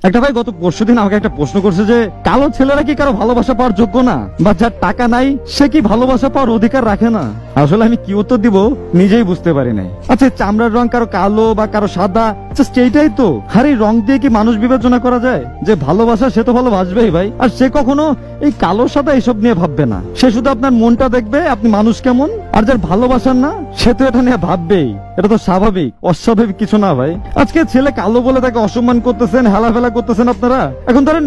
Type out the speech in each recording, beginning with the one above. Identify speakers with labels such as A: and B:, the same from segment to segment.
A: একটা ভাই গত পরশুদিন আমাকে একটা প্রশ্ন করছে যে কালো ছেলেরা কি কারো ভালোবাসা পাওয়ার যোগ্য না, বা যার টাকা নাই সে কি ভালোবাসা পাওয়ার অধিকার রাখে না? আসলে আমি কি উত্তর দিব নিজেই বুঝতে পারি নাই। আচ্ছা, চামড়ার রং কারো কালো বা কারো সাদা, জাস্ট এইটাই তো। আর এই রং দিয়ে কি মানুষ বিবেচনা করা যায়? যে ভালোবাসা সে তো ভালোবাসবেই ভাই, আর সে কখনো এই কালো সাদা এসব নিয়ে ভাববে না। সে শুধু আপনার মনটা দেখবে, আপনি মানুষ কেমন। আর যার ভালোবাসার না, সে তো এটা নিয়ে ভাববেই। এটা তো স্বাভাবিক, অস্বাভাবিক কিছু না ভাই। আজকে ছেলে কালো বলে তাকে অসম্মান করতেছেন, হেলাফেলা করতেছেন আপনারা। এখন ধরেন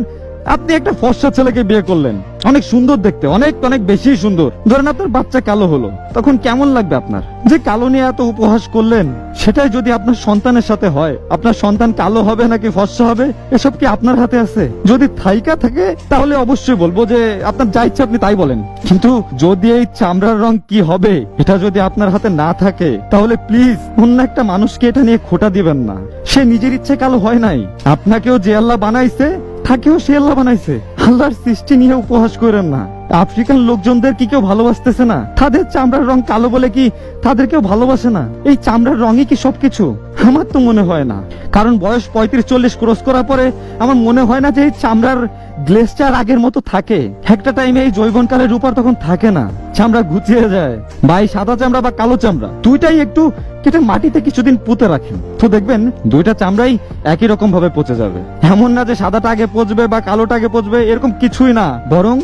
A: আপনি একটা ফর্সা ছেলেকে বিয়ে করলেন, অনেক সুন্দর দেখতে, অনেক অনেক বেশি সুন্দর। ধরেন আপনার বাচ্চা কালো হলো, তখন কেমন লাগবে আপনার? যে কালো নিয়ে এত উপহাস করলেন, সেটাই যদি আপনার সন্তানের সাথে হয়, আপনার সন্তান কালো হবে নাকি ফর্সা হবে এসব কি আপনার হাতে আছে? যদি থাইকা থাকে তাহলে অবশ্যই বলবো যে আপনার যা ইচ্ছা আপনি তাই বলেন, কিন্তু যদি এই চামড়ার রং কি হবে এটা যদি আপনার হাতে না থাকে, তাহলে প্লিজ অন্য একটা মানুষকে এটা নিয়ে খোটা দিবেন না। সে নিজের ইচ্ছে কালো হয় নাই, আপনাকেও যে আল্লাহ বানাইছে তাকেও সে আল্লাহ বানাইছে। আল্লাহর সৃষ্টি নিয়ে উপহাস করেন না। আফ্রিকান লোকজনদের কি কেউ ভালোবাসতেছে না? তাদের চামড়ার রং কালো বলে কি তাদের কেউ ভালোবাসে না? এই চামড়ার রঙই কি সবকিছু? আমার তো মনে হয় না। কারণ বয়স 35-40 ক্রস করার পরে আমার মনে হয় না যে এই চামড়ার গ্লেসটা আগের মতো থাকে। একটা টাইমে এই যৌবনকালের রূপ আর তখন থাকে না, চামড়া ঘুচিয়ে যায়। ভাই সাদা চামড়া বা কালো চামড়া দুইটাই একটু কেটে মাটিতে কিছুদিন পুঁতে রাখেন, তো দেখবেন দুইটা চামড়াই একই রকম ভাবে পচে যাবে। এমন না যে সাদাটা আগে পচবে বা কালোটা আগে পচবে, এরকম কিছুই না, বরং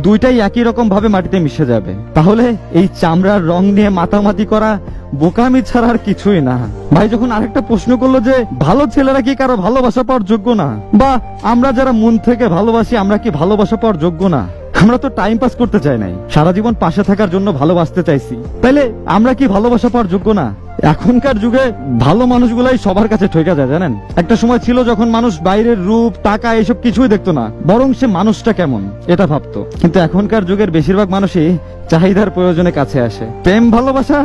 A: দুইটাই একই রকম ভাবে মাটিতে মিশে যাবে। তাহলে এই চামড়ার রং নিয়ে মাতামাতি করা বোকামি ছাড়া আর কিছুই না। ভাই যখন আরেকটা প্রশ্ন করলো যে ভালো ছেলেরা কি কারো ভালোবাসা পাওয়ার যোগ্য না, বা আমরা যারা মন থেকে ভালোবাসি আমরা কি ভালোবাসা পাওয়ার যোগ্য না? আমরা তো টাইম পাস করতে চাই নাই, সারা জীবন পাশে থাকার জন্য ভালোবাসতে চাইছি। তাইলে আমরা কি ভালোবাসা পাওয়ার যোগ্য না? এখনকার যুগে ভালো মানুষগুলাই সবার কাছে ঠেকা যায় জানেন। একটা সময় ছিল যখন মানুষ বাইরের রূপ টাকা এসব কিছুই দেখতো না, বরং সে মানুষটা কেমন এটা ভাবতো। কিন্তু এখনকার যুগের বেশিরভাগ মানুষই চাহিদার প্রয়োজনে কাছে আসে। প্রেম ভালোবাসা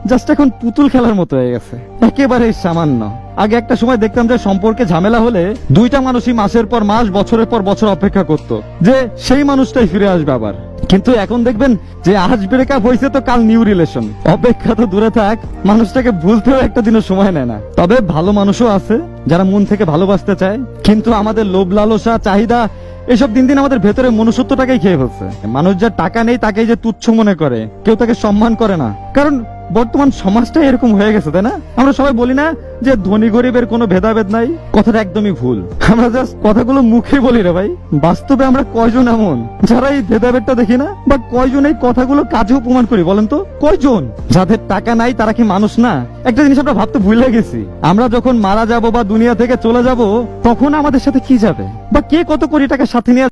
A: জাস্ট এখন পুতুল খেলার মতো হয়ে গেছে, একেবারে সামান্য। আগে একটা সময় দেখতাম যে সম্পর্কে ঝামেলা হলে দুইটা মানুষই মাসের পর মাস, বছরের পর বছর অপেক্ষা করত যে সেই মানুষটাই ফিরে আসবে আবার। কিন্তু এখন দেখবেন যে আজ ব্রেকআপ হয়েছে তো কাল নিউ রিলেশন। অপেক্ষা তো দূরে থাক, মানুষটাকে ভুলতেও একটা দিনও সময় নেয় না। তবে ভালো মানুষও আছে যারা মন থেকে ভালোবাসতে চায়, কিন্তু আমাদের লোভ লালসা চাহিদা এসব দিন দিন আমাদের ভেতরে মনুষ্যত্বটাকেই খেয়ে ফেলছে। মানুষ যার টাকা নেই তাকেই যে তুচ্ছ মনে করে, কেউ তাকে সম্মান করে না। কারণ বর্তমান সমাজটা এরকম হয়ে গেছে, তাই না? আমরা সবাই বলি না যে ধনী গরিবের কোনো ভেদাভেদ নাই, কথাটা একদমই ভুল। আমরা জাস্ট কথাগুলো মুখে বলি রে ভাই, বাস্তবে আমরা কয়জন এমন যারা এই ভেদাভেদটা দেখি না, বা কয়জন এই কথাগুলো কাজে প্রমাণ করি বলেন তো? কয়জন? যাদের টাকা নাই তারা কি মানুষ না? একটা জিনিস আমরা ভাবতে ভুলে গেছি, আমরা যখন মারা যাব বা দুনিয়া থেকে চলে যাব তখন আমাদের সাথে কি যাবে, বা কে কত কোটি টাকা সাথে নিয়ে